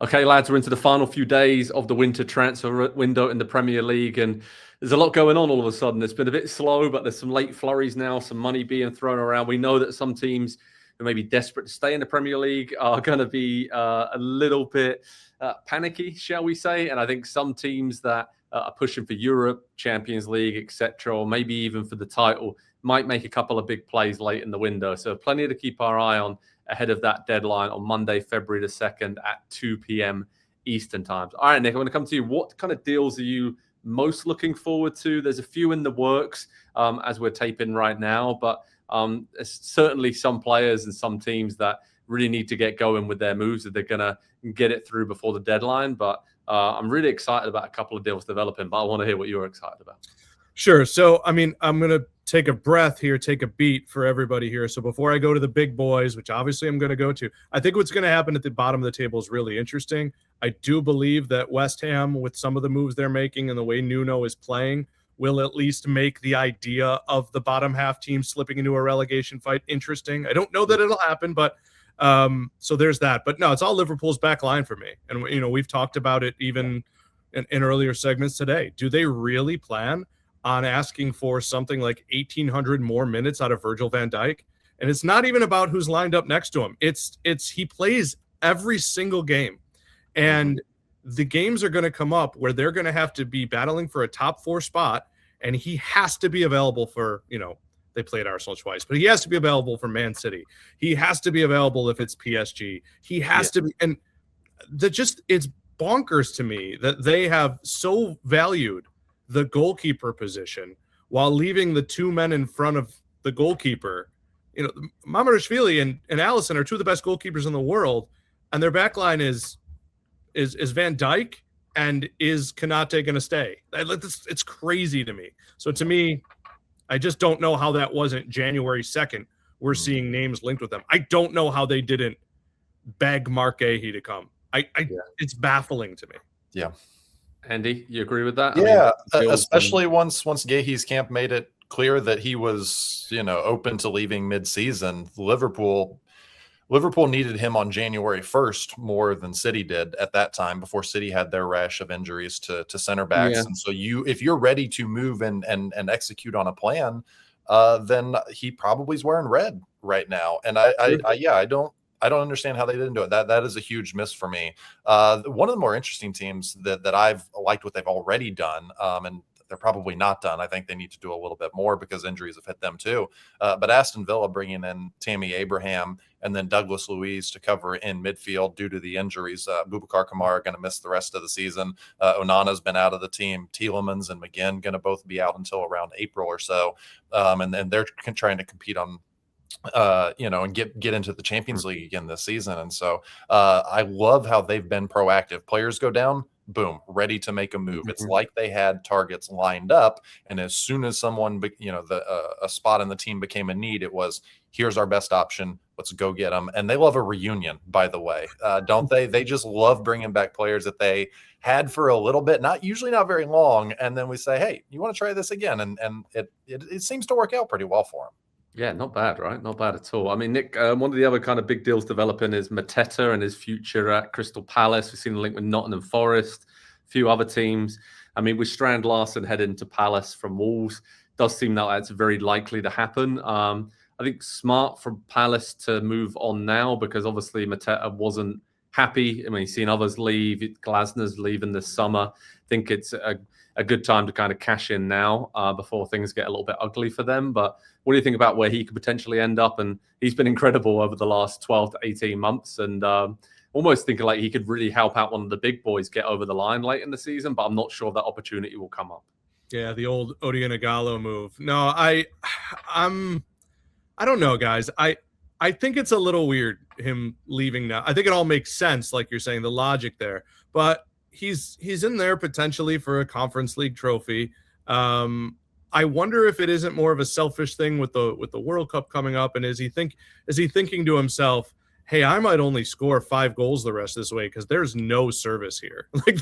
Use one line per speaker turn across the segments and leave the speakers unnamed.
Okay, lads, we're into the final few days of the winter transfer window in the Premier League, and there's a lot going on all of a sudden. It's been a bit slow, but there's some late flurries now, some money being thrown around. We know that some teams who may be desperate to stay in the Premier League are going to be a little bit panicky, shall we say, and I think some teams that are pushing for Europe, Champions League, etc., or maybe even for the title, might make a couple of big plays late in the window. So plenty to keep our eye on ahead of that deadline on Monday, February the 2nd at 2 p.m. Eastern times. All right, Nick, I'm going to come to you. What kind of deals are you most looking forward to? There's a few in the works as we're taping right now, but there's certainly some players and some teams that really need to get going with their moves if they're going to get it through before the deadline. But I'm really excited about a couple of deals developing, but I want to hear what you're excited about.
Sure. So, I mean, I'm going to take a breath here, take a beat for everybody here. So before I go to the big boys, which obviously I'm going to go to, I think what's going to happen at the bottom of the table is really interesting. I do believe that West Ham, with some of the moves they're making and the way Nuno is playing, will at least make the idea of the bottom half team slipping into a relegation fight interesting. I don't know that it'll happen, but so there's that. But no, it's all Liverpool's back line for me. And, you know, we've talked about it even in earlier segments today. Do they really plan on asking for something like 1,800 more minutes out of Virgil van Dijk? And it's not even about who's lined up next to him. It's he plays every single game. And the games are going to come up where they're going to have to be battling for a top 4 spot. And he has to be available for, you know, they played Arsenal twice, but he has to be available for Man City. He has to be available if it's PSG. He has to be. And it's bonkers to me that they have so valued the goalkeeper position while leaving the 2 men in front of the goalkeeper. You know, Mamardashvili and Alisson are 2 of the best goalkeepers in the world, and their back line is Van Dijk and is Konate going to stay? It's crazy to me. So to me, I just don't know how that wasn't January 2nd. We're seeing names linked with them. I don't know how they didn't beg Mark Gahey to come. It's baffling to me.
Yeah.
Andy, you agree with that?
Yeah, I mean, especially once Gahey's camp made it clear that he was, you know, open to leaving mid-season. Liverpool needed him on January 1st more than City did at that time, before City had their rash of injuries to center backs. Yeah. And so if you're ready to move and execute on a plan, then he probably is wearing red right now. And I don't understand how they didn't do it. That is a huge miss for me. One of the more interesting teams that I've liked what they've already done, and they're probably not done. I think they need to do a little bit more because injuries have hit them too. But Aston Villa bringing in Tammy Abraham and then Douglas Luiz to cover in midfield due to the injuries. Boubacar Kamara going to miss the rest of the season. Onana's been out of the team. Tielemans and McGinn going to both be out until around April or so. And they're trying to compete on and get into the Champions League again this season. And so I love how they've been proactive. Players go down, boom, ready to make a move. It's like they had targets lined up, and as soon as someone, a spot in the team became a need, it was, here's our best option, let's go get them. And they love a reunion, by the way, don't they? They just love bringing back players that they had for a little bit, usually not very long, and then we say, hey, you want to try this again? And it seems to work out pretty well for them.
Yeah, not bad, right? Not bad at all. I mean, Nick, one of the other kind of big deals developing is Mateta and his future at Crystal Palace. We've seen a link with Nottingham Forest, a few other teams. I mean, with Strand Larsen heading to Palace from Wolves, does seem that that's very likely to happen. I think smart for Palace to move on now, because obviously Mateta wasn't happy. I mean, he's seen others leave. Glasner's leaving this summer. I think it's a good time to kind of cash in now before things get a little bit ugly for them. But what do you think about where he could potentially end up? And he's been incredible over the last 12 to 18 months, and almost thinking like he could really help out one of the big boys get over the line late in the season, but I'm not sure that opportunity will come up.
Yeah, the old Odion Igalo move. No, I don't know, guys. I think it's a little weird him leaving now. I think it all makes sense, like you're saying, the logic there. But he's in there potentially for a Conference League trophy. I wonder if it isn't more of a selfish thing with the World Cup coming up, and is he thinking to himself, hey, I might only score 5 goals the rest of this way because there's no service here. Like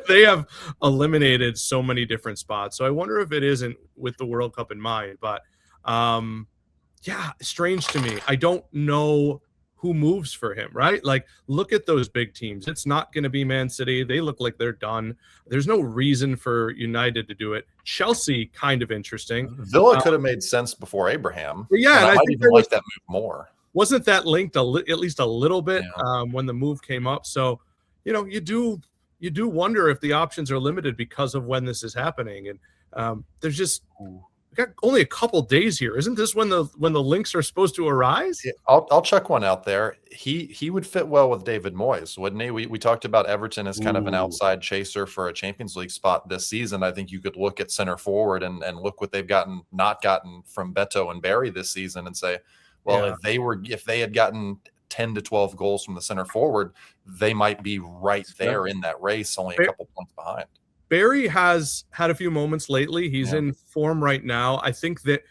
they have eliminated so many different spots. So I wonder if it isn't with the World Cup in mind. But yeah, strange to me. I don't know who moves for him, right? Like, look at those big teams. It's not going to be Man City. They look like they're done. There's no reason for United to do it. Chelsea, kind of interesting.
Villa could have made sense before Abraham.
Yeah, and
I
I
might
think
even like that move more.
Wasn't that linked at least a little bit when the move came up? So, you do wonder if the options are limited because of when this is happening. And there's just we got only a couple days here. Isn't this when the links are supposed to arise?
Yeah, I'll check one out there. He would fit well with David Moyes, wouldn't he? We talked about Everton as kind of an outside chaser for a Champions League spot this season. I think you could look at center forward and look what they've not gotten from Beto and Barry this season and say, well, if they had gotten 10 to 12 goals from the center forward, they might be right there in that race, only a couple points behind.
Barry has had a few moments lately. He's in form right now. I think that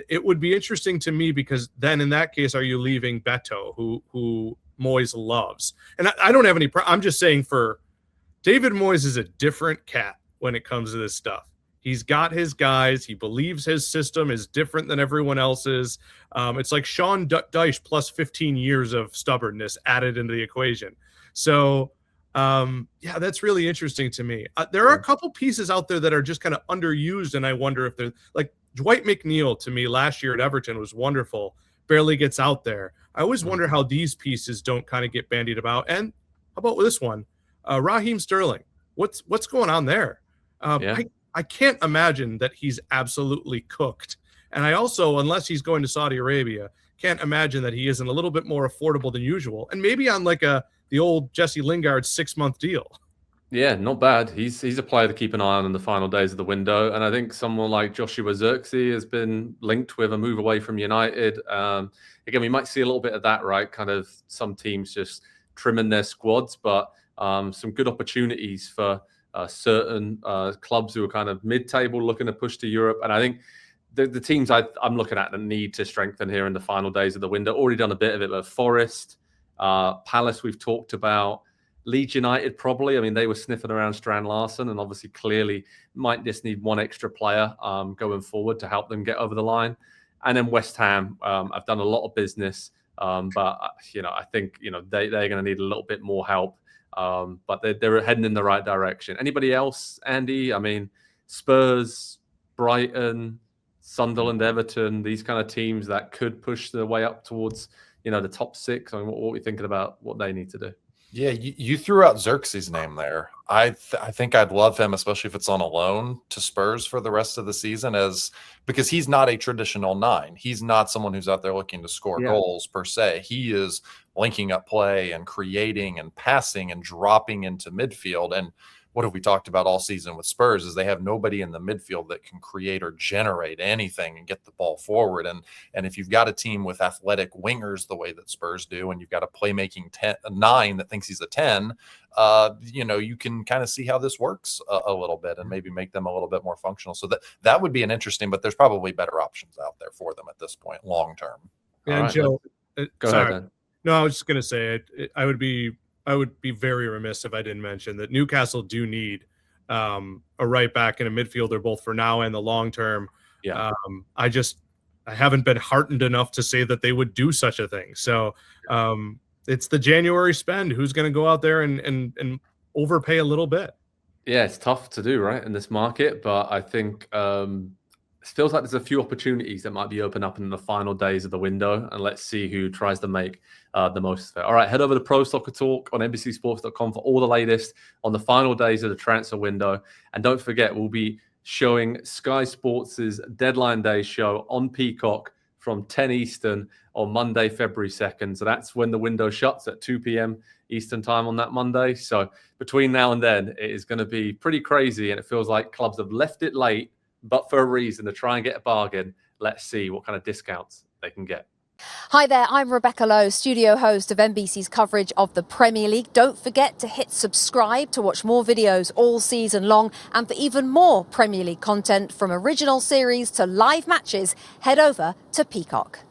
it would be interesting to me because then in that case, are you leaving Beto, who Moyes loves? And I don't have any I'm just saying for David Moyes is a different cat when it comes to this stuff. He's got his guys. He believes his system is different than everyone else's. It's like Sean Dyche plus 15 years of stubbornness added into the equation. So, that's really interesting to me. There are a couple pieces out there that are just kind of underused, and I wonder if they're like Dwight McNeil to me last year at Everton was wonderful. Barely gets out there. I always wonder how these pieces don't kind of get bandied about. And how about this one? Raheem Sterling. What's going on there? I can't imagine that he's absolutely cooked. And I also, unless he's going to Saudi Arabia, can't imagine that he isn't a little bit more affordable than usual. And maybe on like the old Jesse Lingard 6-month deal.
Yeah, not bad. He's a player to keep an eye on in the final days of the window. And I think someone like Joshua Zirkzee has been linked with a move away from United. Again, we might see a little bit of that, right? Kind of some teams just trimming their squads, but some good opportunities for certain clubs who are kind of mid-table looking to push to Europe. And I think the teams I'm looking at that need to strengthen here in the final days of the window. Already done a bit of it, but Forest, Palace we've talked about, Leeds United probably. I mean, they were sniffing around Strand Larsen and obviously clearly might just need one extra player going forward to help them get over the line. And then West Ham, I've done a lot of business, but I think they're going to need a little bit more help. But they're heading in the right direction. Anybody else, Andy? I mean, Spurs, Brighton, Sunderland, Everton, these kind of teams that could push their way up towards, the top 6. I mean, what are we thinking about what they need to do?
Yeah, you threw out Xerxes' name there. I think I'd love him, especially if it's on a loan to Spurs for the rest of the season, because he's not a traditional 9. He's not someone who's out there looking to score goals per se. He is linking up play and creating and passing and dropping into midfield. And what have we talked about all season with Spurs is they have nobody in the midfield that can create or generate anything and get the ball forward. And if you've got a team with athletic wingers the way that Spurs do, and you've got a playmaking 9 that thinks he's a 10, you can kind of see how this works a little bit and maybe make them a little bit more functional. So that would be an interesting, but there's probably better options out there for them at this point, long term.
And right, Joe,
go ahead. Then.
No, I was just going to say I would be very remiss if I didn't mention that Newcastle do need a right back and a midfielder, both for now and the long term.
Yeah.
I haven't been heartened enough to say that they would do such a thing. So it's the January spend. Who's going to go out there and overpay a little bit?
Yeah, it's tough to do, right, in this market. But I think it feels like there's a few opportunities that might be open up in the final days of the window, and let's see who tries to make the most of it. All right, head over to Pro Soccer Talk on NBCSports.com for all the latest on the final days of the transfer window. And don't forget, we'll be showing Sky Sports' Deadline Day show on Peacock from 10 Eastern on Monday, February 2nd. So that's when the window shuts at 2 p.m. Eastern time on that Monday. So between now and then, it is going to be pretty crazy, and it feels like clubs have left it late, but for a reason, to try and get a bargain. Let's see what kind of discounts they can get.
Hi there, I'm Rebecca Lowe, studio host of NBC's coverage of the Premier League. Don't forget to hit subscribe to watch more videos all season long. And for even more Premier League content, from original series to live matches, head over to Peacock.